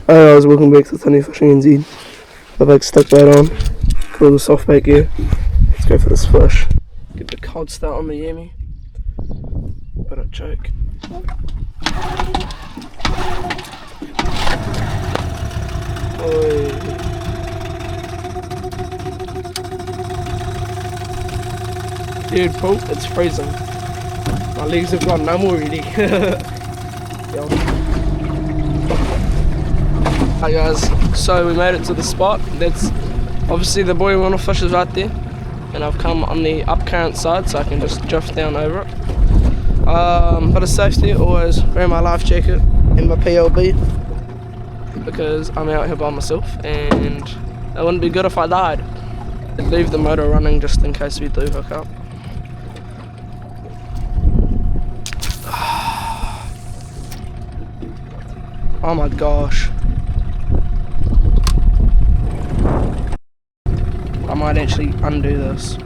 Hi guys, welcome back to Tony Fishing NZ. I've like stuck that on, got all the soft bait gear. Let's go for this fish. Get the cold start on the yemi. But a choke. Oi. Dude, Paul, it's freezing. My legs have gone numb already. Hi guys, so we made it to the spot. That's obviously the buoy we want to fish is right there, and I've come on the up current side so I can just drift down over it. Bit of safety, always wear my life jacket and my PLB because I'm out here by myself and it wouldn't be good if I died. I'd leave the motor running just in case we do hook up. Oh my gosh. I might actually undo this.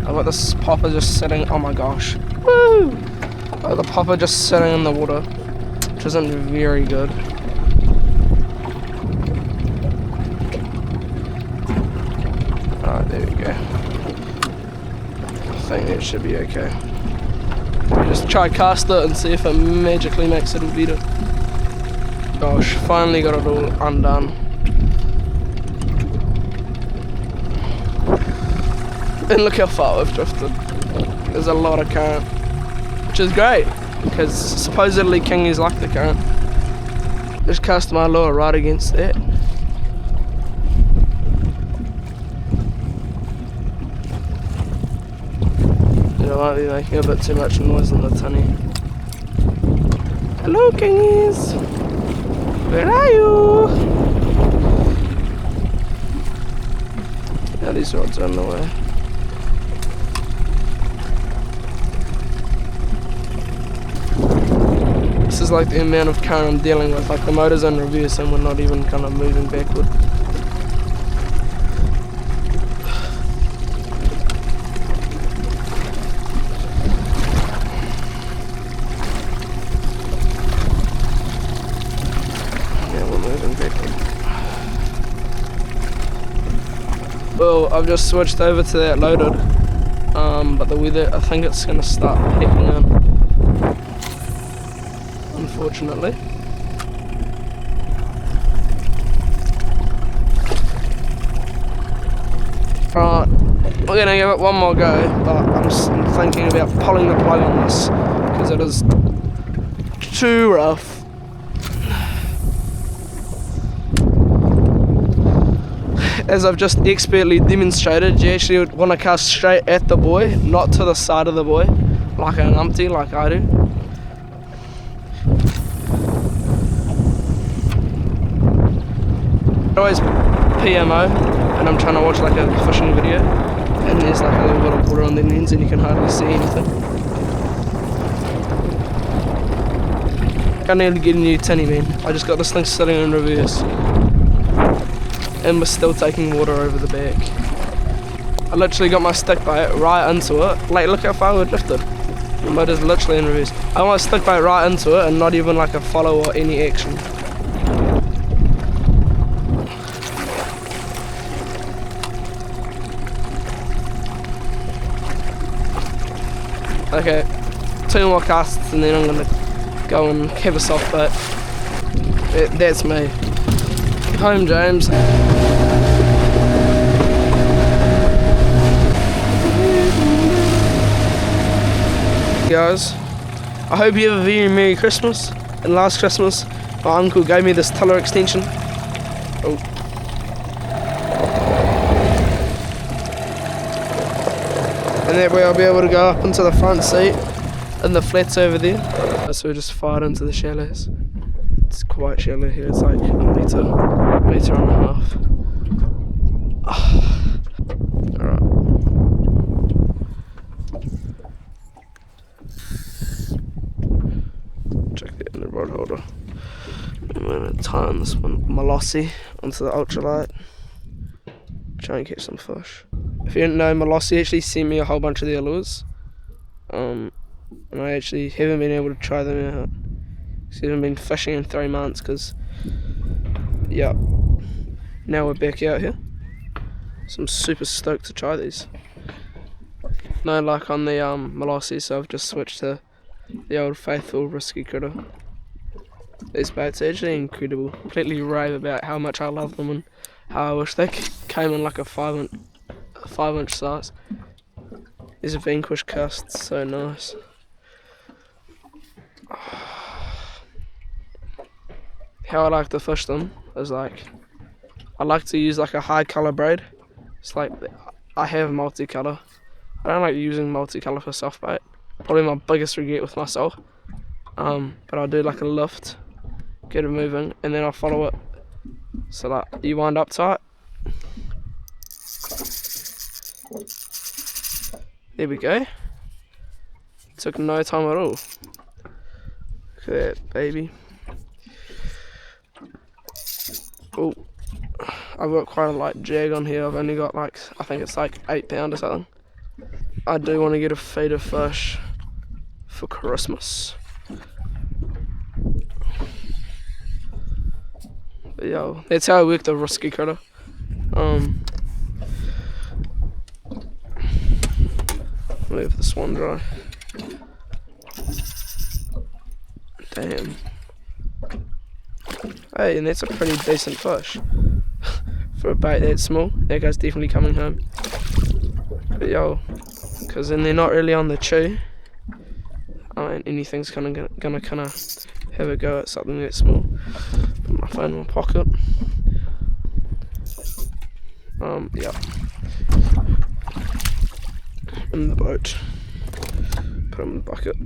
I've got this popper just sitting, oh my gosh. Woo! I've got the popper just sitting in the water, which isn't very good. Alright, there we go. I think that should be okay. Just try cast it and see if it magically makes it better. Gosh, finally got it all undone. And look how far we've drifted. There's a lot of current, which is great because supposedly kingies like the current. Just cast my lure right against that. And I might be making a bit too much noise on the tunny. Hello kingies! Where are you? Now these rods are in the way. This is like the amount of current I'm dealing with, like the motor's in reverse and we're not even kind of moving backward. Yeah, we're moving backward. Well, I've just switched over to that loaded, but the weather, I think it's going to start picking in. Unfortunately. Right, we're gonna give it one more go, but I'm thinking about pulling the plug on this because it is too rough. As I've just expertly demonstrated, you actually would want to cast straight at the buoy, not to the side of the buoy, like an umpty, like I do. Always PMO and I'm trying to watch like a fishing video and there's like a little bit of water on the lens and you can hardly see anything. I need to get a new tinny, man. I just got this thing sitting in reverse and we're still taking water over the back. I literally got my stick bait right into it. Like, look how far we drifted. The motor's literally in reverse. I got my stick bait right into it and not even like a follow or any action. Okay, 2 more casts and then I'm gonna go and have a soft bait. That's me. Home, James. Guys, I hope you have a very Merry Christmas. And last Christmas, my uncle gave me this tiller extension. Oh. And that way I'll be able to go up into the front seat and the flats over there. So we just fired into the shallows. It's quite shallow here, it's like a metre and a half. Oh. Alright. Check that in the rod holder. I'm going to tie on this one, Malosi, onto the ultralight. Try and catch some fish. If you didn't know, Malosi actually sent me a whole bunch of their lures. And I actually haven't been able to try them out. So I haven't been fishing in 3 months because Yep. Now we're back out here. So I'm super stoked to try these. No luck on the Malosi, so I've just switched to the old faithful risky critter. These baits are actually incredible. Completely rave about how much I love them and how I wish they came in like a 5-inch size. These are Kingfish casts, so nice. How I like to fish them is like, I like to use like a high colour braid. It's like, I have multicolour. I don't like using multicolour for soft bait. Probably my biggest regret with myself. But I'll do like a lift, get it moving, and then I'll follow it. So like, you wind up tight. There we go. Took no time at all. Look at that, baby. Oh, I've got quite a light jag on here. I've only got like, I think it's like 8 pound or something. I do want to get a feeder fish for Christmas. But yo, that's how I work the risky critter. Leave this one dry. Damn. Hey, and that's a pretty decent fish. For a bait that small, that guy's definitely coming home. But yo, because then they're not really on the chew. I mean, anything's gonna kind of have a go at something that small. Put my phone in my pocket. Yeah. In the boat. Put them in the bucket.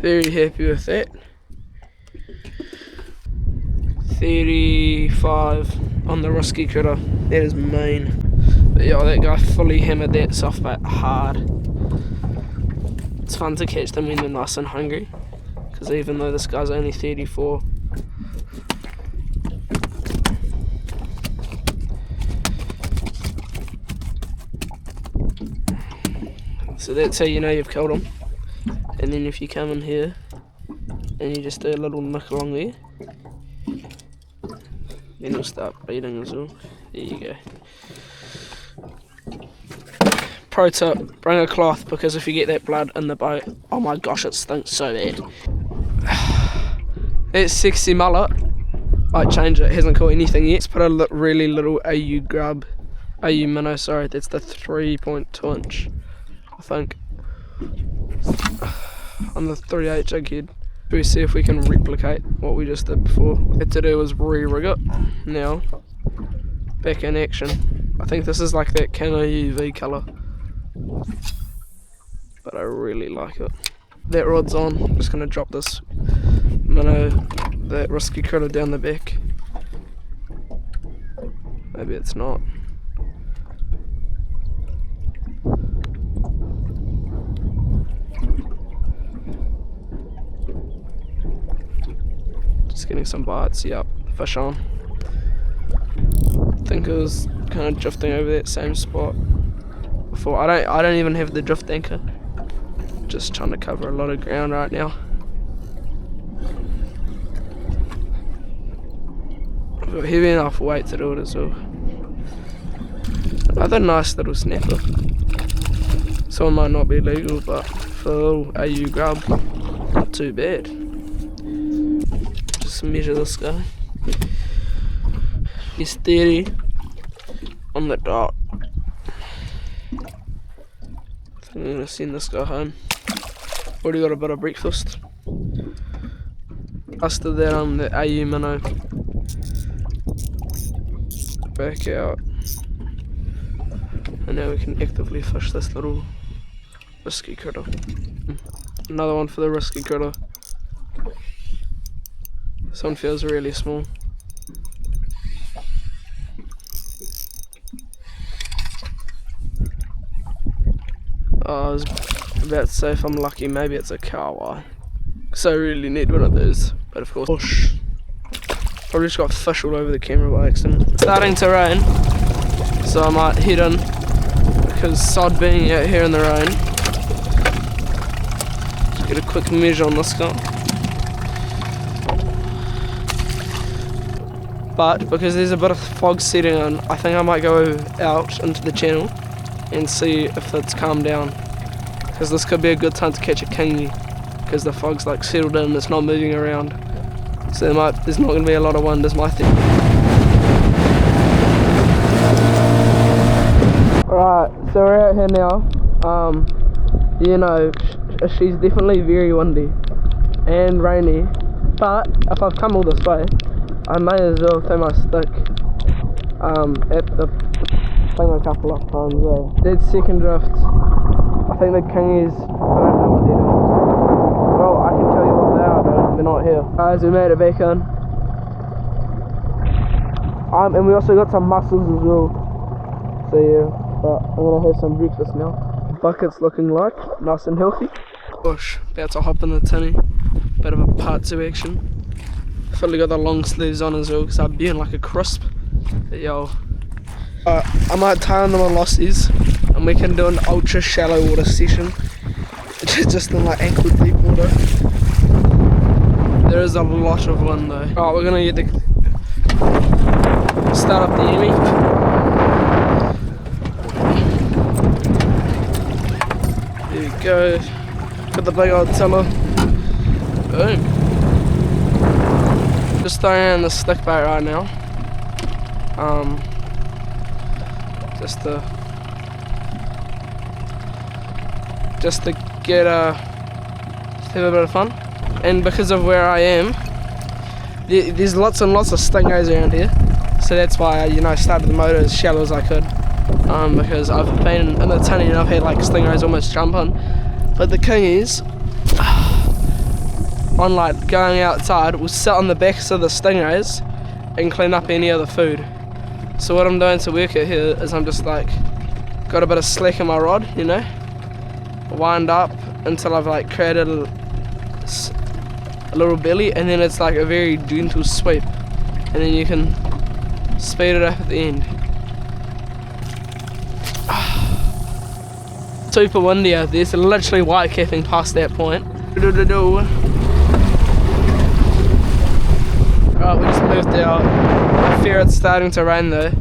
Very happy with that. 35 on the risky critter. That is mean. But yeah, that guy fully hammered that soft bait hard. It's fun to catch them when they're nice and hungry. Because even though this guy's only 34, so that's how you know you've killed them. And then if you come in here and you just do a little nick along there, then you'll start bleeding as well. There you go. Pro tip, bring a cloth, because if you get that blood in the boat, oh my gosh, it stinks so bad. That sexy mullet, might change it, hasn't caught anything yet. Let's put a really little AU minnow, sorry, that's the 3.2 inch, I think. On the 3/8 jig head. We see if we can replicate what we just did before. What we had to do was re-rig it. Now, back in action. I think this is like that camo UV colour, but I really like it. That rod's on. I'm just going to drop this minnow, that risky critter down the back. Maybe it's not. Just getting some bites, yep, fish on. I think it was kind of drifting over that same spot before. I don't even have the drift anchor. Just trying to cover a lot of ground right now. I've got heavy enough weight to do it as well. Another nice little snapper. This one might not be legal, but for a little AU grub, not too bad. Just measure this guy. He's 30 on the dot. I think I'm gonna send this guy home. Already got a bit of breakfast. Busted that on the AU minnow. Back out. And now we can actively fish this little risky critter. Another one for the risky critter. This one feels really small. I was about to say if I'm lucky maybe it's a kawa. So I really need one of those. But of course, whoosh. Probably just got fish all over the camera by accident. It's starting to rain, so I might head in, because sod being out here in the rain. Get a quick measure on this guy. But because there's a bit of fog setting on, I think I might go out into the channel and see if it's calmed down. Because this could be a good time to catch a kingy, because the fog's like settled in and it's not moving around. So there's not going to be a lot of wind, is my thing. Alright, so we're out here now. You know, she's definitely very windy and rainy, but if I've come all this way, I may as well throw my stick at the thing a couple of times. Dead second drift. I think the kingies, I don't know what they're doing. Well, I can tell you what they are doing, they're not here. Guys, we made it back in. And we also got some mussels as well. So yeah, but I'm gonna have some breakfast now. Bucket's looking like nice and healthy. Gosh, about to hop in the tinny. Bit of a part 2 action. Fully got the long sleeves on as well because I'd be in like a crisp. But yo, I might tie on the Malosi's and we can do an ultra shallow water session, which is just in like ankle deep water. There is a lot of wind though. Alright, we're gonna get the start up the Emmy. There we go. Got the big old tiller. Boom. Just throwing in the stick bait right now. Just to get just have a bit of fun. And because of where I am, there's lots and lots of stingrays around here. So that's why I started the motor as shallow as I could. Because I've been in the tunny and I've had like stingrays almost jump on. But the kingies, on like going outside, will sit on the backs of the stingrays and clean up any other food. So what I'm doing to work it here is I'm just like got a bit of slack in my rod, wind up until I've like created a little belly, and then it's like a very gentle sweep, and then you can speed it up at the end. Super windy out there, so literally white capping past that point. Right, we just moved out. I fear it's starting to rain though.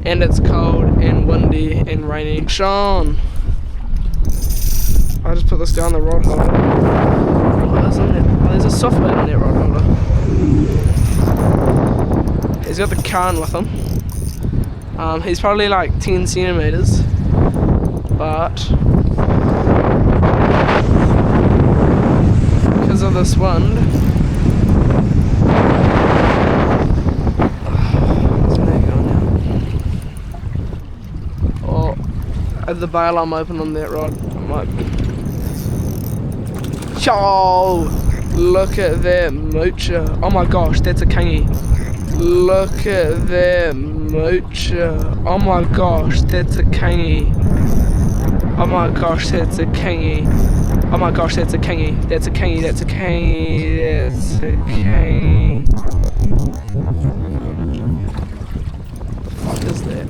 And it's cold and windy and rainy. Sean! I just put this down the rod holder. What is in there? Oh, there's a soft bait in that rod holder. He's got the can with him. He's probably like 10 centimeters. But because of this wind, at the bail I'm open on that rod. I'm like, yo, look at that moocher. Oh my gosh, that's a kingy. Look at that moocher. Oh my gosh, that's a kingy. Oh my gosh, that's a kingy. Oh my gosh, that's a kingy. That's a kingy, that's a kingy, that's a kingy. What the fuck is that?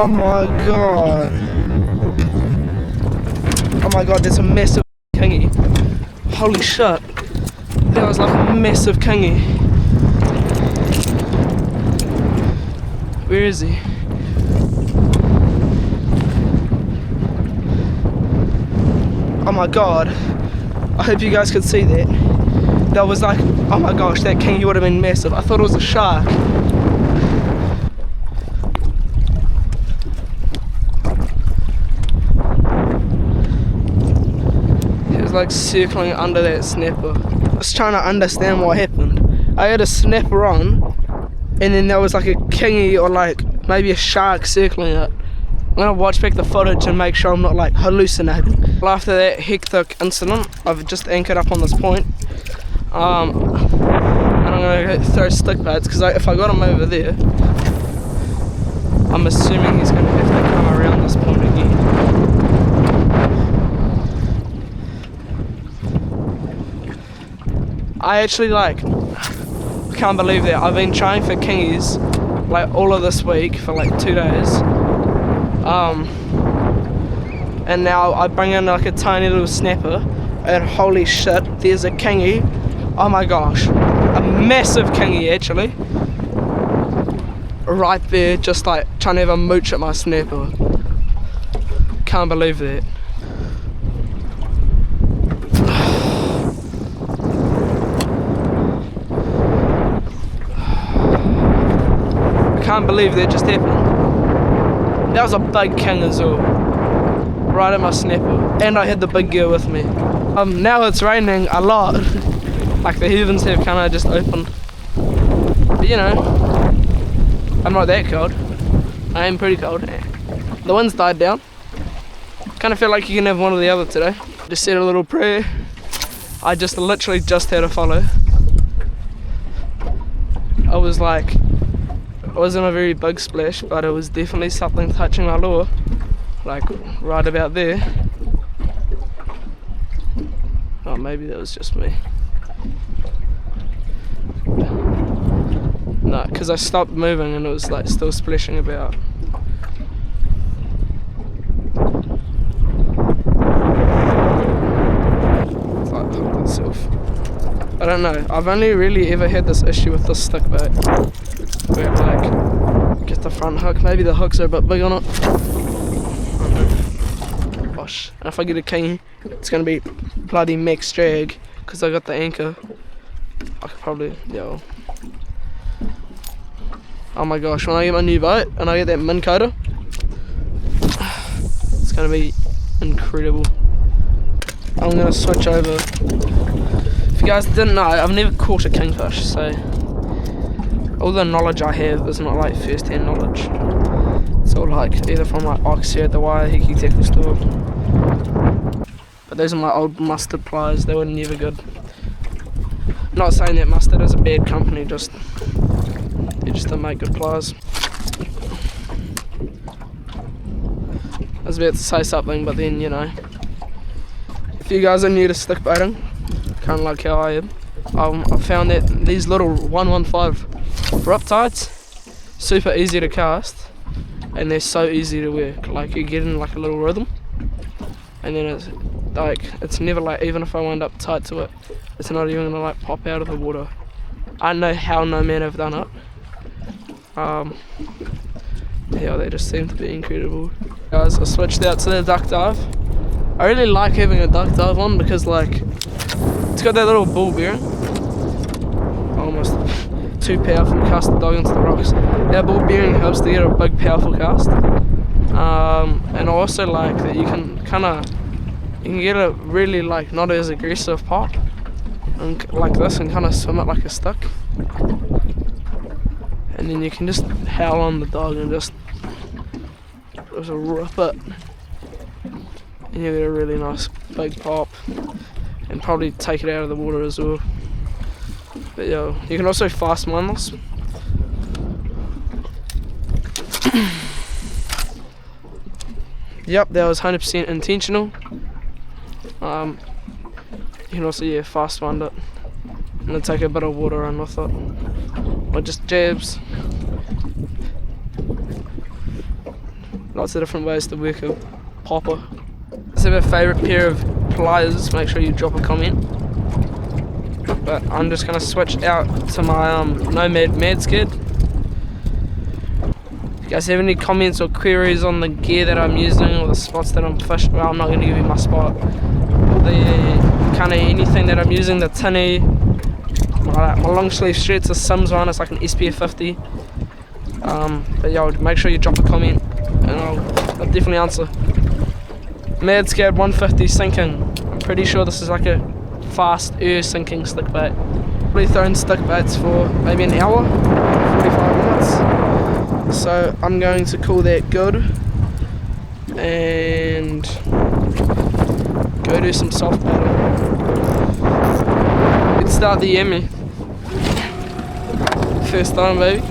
Oh my god. Oh my god, there's a massive kingy. Holy shit. That was like a massive kingy. Where is he? Oh my god. I hope you guys could see that. That was like, oh my gosh, that kingy would have been massive. I thought it was a shark. Like circling under that snapper. I was trying to understand what happened. I had a snapper on and then there was like a kingy or like maybe a shark circling it. I'm gonna watch back the footage and make sure I'm not like hallucinating. After that hectic incident, I've just anchored up on this point. And I'm gonna go throw stick baits because if I got him over there, I'm assuming he's gonna have to come around this point again. I actually can't believe that. I've been trying for kingies like all of this week for like 2 days. And now I bring in like a tiny little snapper, and holy shit, there's a kingy. Oh my gosh, a massive kingy actually, right there, just like trying to have a mooch at my snapper. Can't believe that. I can't believe that just happened. That was a big king as well, right at my snapper, and I had the big girl with me. Now it's raining a lot, like the heavens have kind of just opened, but you know, I'm not that cold. I am pretty cold. The wind's died down. Kind of feel like you can have one or the other today. Just said a little prayer. I just literally just had a follow. I was like, it wasn't a very big splash, but it was definitely something touching my lure, like right about there. Oh, maybe that was just me. No, because I stopped moving and it was like still splashing about. It's like hooked itself. I don't know, I've only really ever had this issue with this stick bait, where like, get the front hook, maybe the hooks are a bit big on it. Gosh, and if I get a king, it's going to be bloody max drag, because I got the anchor. I could probably, yo. Oh my gosh, when I get my new boat and I get that Minn Kota, it's going to be incredible. I'm going to switch over. If you guys didn't know, I've never caught a kingfish, so all the knowledge I have is not like first hand knowledge. It's all like either from like Oxy at the Waiheke tackle store. But those are my old mustard pliers, they were never good. Not saying that mustard is a bad company, just they just don't make good pliers. I was about to say something, but then, you know, if you guys are new to stick baiting, kind of like how I am, I found that these little 115 rip tides, super easy to cast, and they're so easy to work. Like, you get in like a little rhythm, and then it's like, it's never like, even if I wind up tight to it, it's not even gonna like pop out of the water. I don't know how no man have done it. Yeah, they just seem to be incredible. Guys, I switched out to the duck dive. I really like having a duck dive on because like, it's got that little ball bearing. Almost too powerful to cast the dog into the rocks. That ball bearing helps to get a big powerful cast. And I also like that you can get a really like not as aggressive pop, and like this, and kind of swim it like a stick. And then you can just howl on the dog and just rip it, and you get a really nice big pop, and probably take it out of the water as well. But yo, you can also fast mine this. Yep, that was 100% intentional. You can also fast wind it and then take a bit of water in with it, or just jabs. Lots of different ways to work a popper. If you have a favourite pair of pliers, make sure you drop a comment. But I'm just gonna switch out to my Nomad Mad Skid. If you guys have any comments or queries on the gear that I'm using or the spots that I'm fishing, well, I'm not gonna give you my spot. The kind of anything that I'm using, the tinny, my long sleeve shirts, the Sims one, it's like an SPF 50. But yo, make sure you drop a comment and I'll definitely answer. Mad Skid 150 sinking. I'm pretty sure this is like a fast sinking stick bait. Probably thrown stick baits for maybe an hour, 45 minutes. So I'm going to call that good and go do some soft baiting. Let's start the yummy. First time, baby.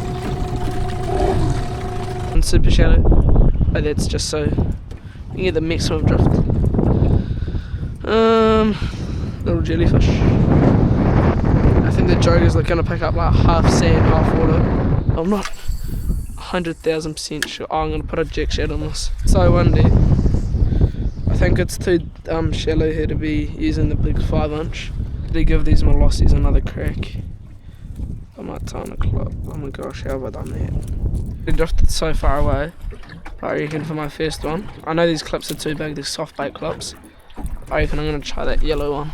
And super shallow, but that's just so you get the maximum drift. Little jellyfish. I think the joke is like gonna pick up like half sand, half water. I'm not 100,000% sure. Oh, I'm gonna put a jack shad on this. So windy. I think it's too shallow here to be using the big 5-inch. To give these Malosies another crack. I might time a clip. Oh my gosh, how have I done that? They drifted so far away. I reckon for my first one. I know these clips are too big, these soft bait clips. I reckon I'm gonna try that yellow one.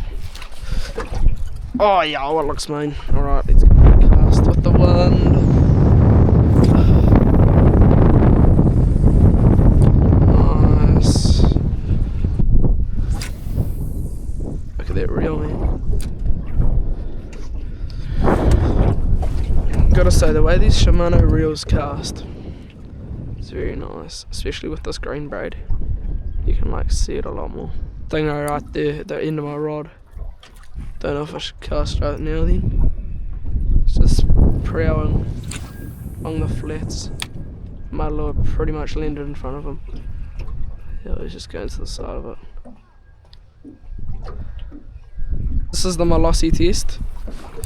Oh yeah, oh, it looks mean. Alright, let's go cast with the wind. Nice. Look at that reel, man. Gotta say, the way these Shimano reels cast, it's very nice, especially with this green braid. You can like see it a lot more. Dingo right there at the end of my rod. Don't know if I should cast right now then. It's just prowling along the flats. My lure pretty much landed in front of him. Yeah, he's just going to the side of it. This is the Malosi test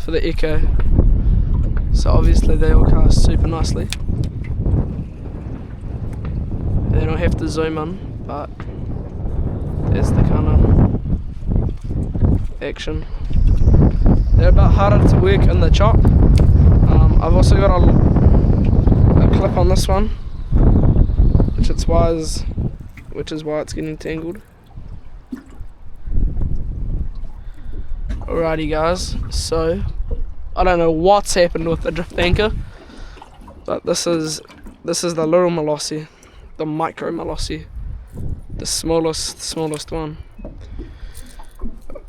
for the Echo. So obviously they all cast super nicely. They don't have to zoom in, but there's the kind of action. They're a bit harder to work in the chop. I've also got a clip on this one, which is why it's getting tangled. Alrighty guys, so I don't know what's happened with the drift anchor, but this is the little Malosi, the micro Malosi, the smallest one.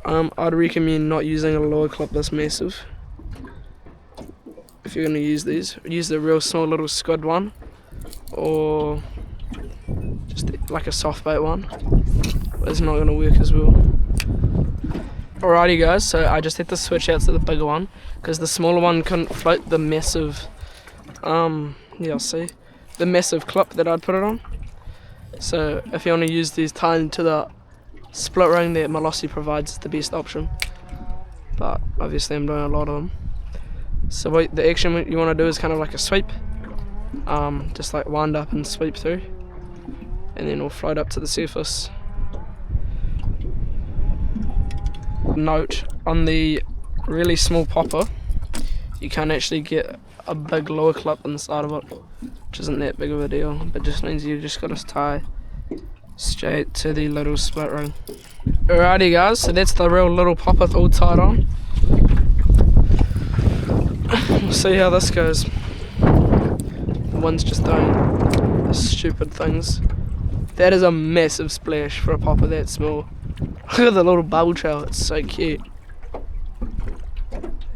I'd recommend not using a lure clip this massive. If you're going to use these, use the real small little squid one, or just like a soft bait one. It's not going to work as well. Alrighty guys, so I just had to switch out to the bigger one because the smaller one couldn't float the massive, the massive clip that I'd put it on. So if you want to use these tied into the split ring that Malosi provides, the best option. But obviously I'm doing a lot of them. So the action you want to do is kind of like a sweep, just like wind up and sweep through, and then we'll float up to the surface. Note, on the really small popper you can't actually get a big lure clip inside of it, which isn't that big of a deal, but just means you just got to tie straight to the little split ring. Alrighty guys, so that's the real little popper all tied on. We'll see how this goes. The wind's just doing stupid things. That is a massive splash for a popper that small. Look at the little bubble trail, it's so cute.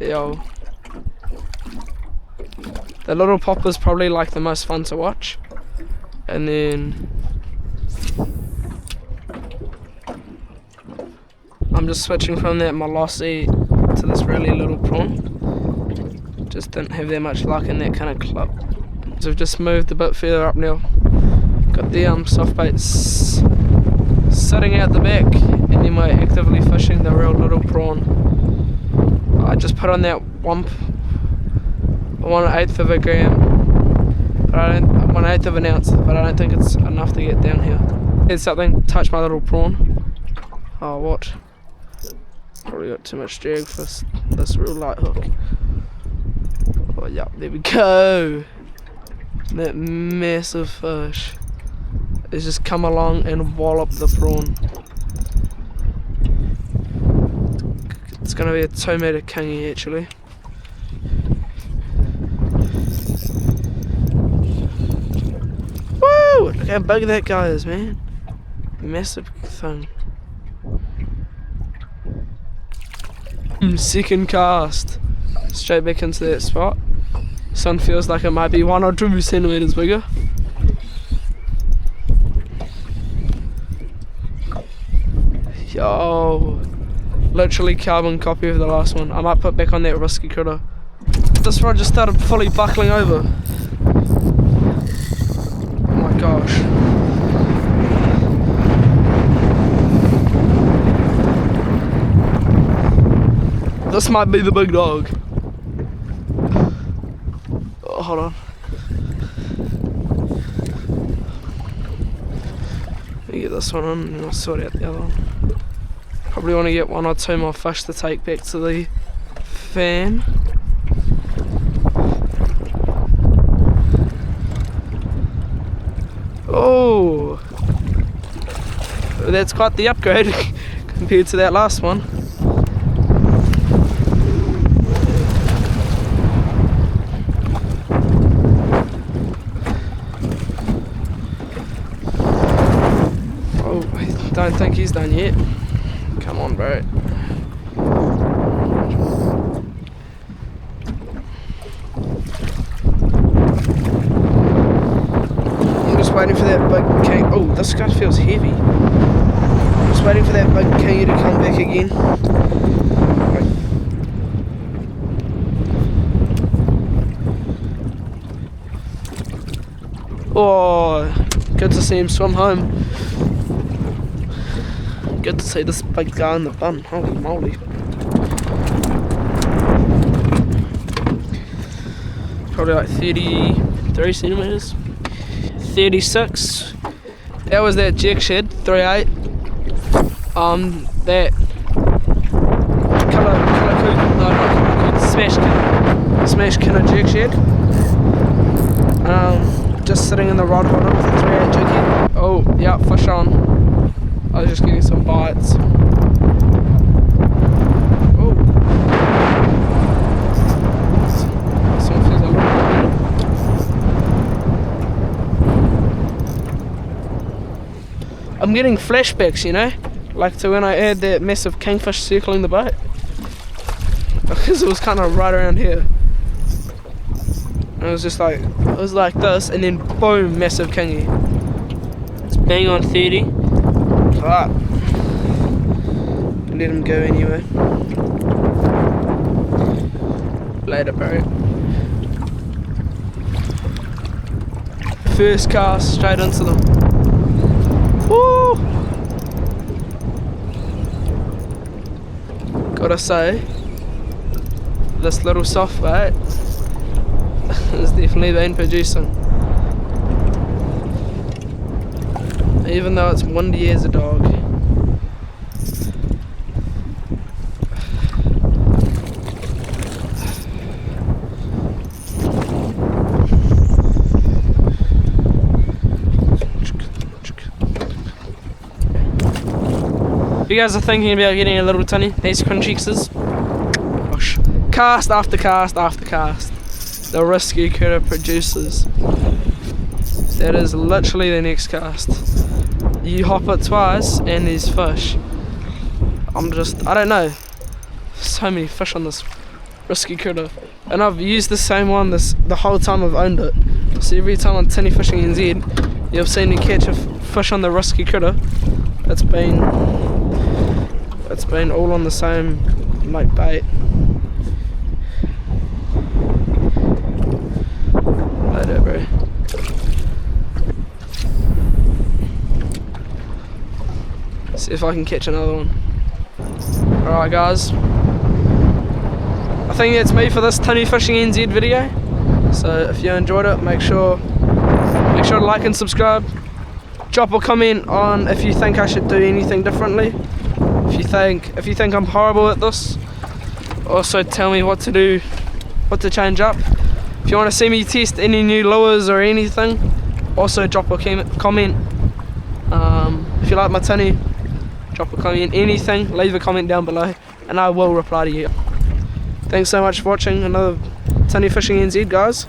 Yo. The little popper's probably like the most fun to watch. And then I'm just switching from that Malosi to this really little prawn. Just didn't have that much luck in that kind of clip. So I've just moved a bit further up now. Got the soft baits sitting out the back, and then we're actively fishing the real little prawn. I just put on that 1/8 of a gram, but 1/8 of an ounce, but I don't think it's enough to get down here. Had something touch my little prawn. Oh, what? Probably got too much drag for this real light hook. Oh, yeah, there we go. That massive fish has just come along and wallop the prawn. It's gonna be a 2-metre kingy actually. Woo! Look how big that guy is, man. Massive thing. Second cast. Straight back into that spot. This one feels like it might be 1 or 2 centimetres bigger. Yo, literally carbon copy of the last one. I might put back on that risky critter. This rod just started fully buckling over. Oh my gosh. This might be the big dog. Oh, hold on. me get this one on and I'll sort out the other one. Probably want to get 1 or 2 more fish to take back to the fan. Oh, that's quite the upgrade compared to that last one. Oh, I don't think he's done yet. Come on, bro. Waiting for that big king. Oh, this guy feels heavy. Just waiting for that big kingy to come back again. Oh, good to see him swim home. Good to see this big guy in the bun. Holy moly. Probably like 33 centimeters. 36. That was that jig shed, 3/8. That smash kinda jig shed. Just sitting in the rod holder with a 3/8 jig head. Oh, yeah, fish on. I was just getting some bites. Oh. Someone feels like I'm getting flashbacks, you know, like to when I had that massive kingfish circling the boat, because it was kind of right around here. And it was just like, it was like this, and then boom, massive kingy. It's bang on 30, but let him go anyway. Later, bro. First cast straight into them. Woo! Gotta say, this little soft bait has definitely been producing. Even though it's windy as a dog. If you guys are thinking about getting a little tunny, these Crunchexes, cast after cast after cast, the Rescue Critter producers. That is literally the next cast. You hop it twice and there's fish. I don't know, so many fish on this Rescue Critter. And I've used the same one the whole time I've owned it. So every time I'm tinny fishing NZ, you've seen me catch a fish on the Rescue Critter. It's been all on the same like bait. Later, bro. See if I can catch another one. Alright guys, I think that's me for this Tinny Fishing NZ video. So if you enjoyed it, make sure to like and subscribe. Drop a comment on if you think I should do anything differently. If you think I'm horrible at this, also tell me what to do, what to change up. If you want to see me test any new lures or anything, also drop a comment. If you like my tinny, drop a comment, anything, leave a comment down below and I will reply to you. Thanks so much for watching another Tinny Fishing NZ, guys.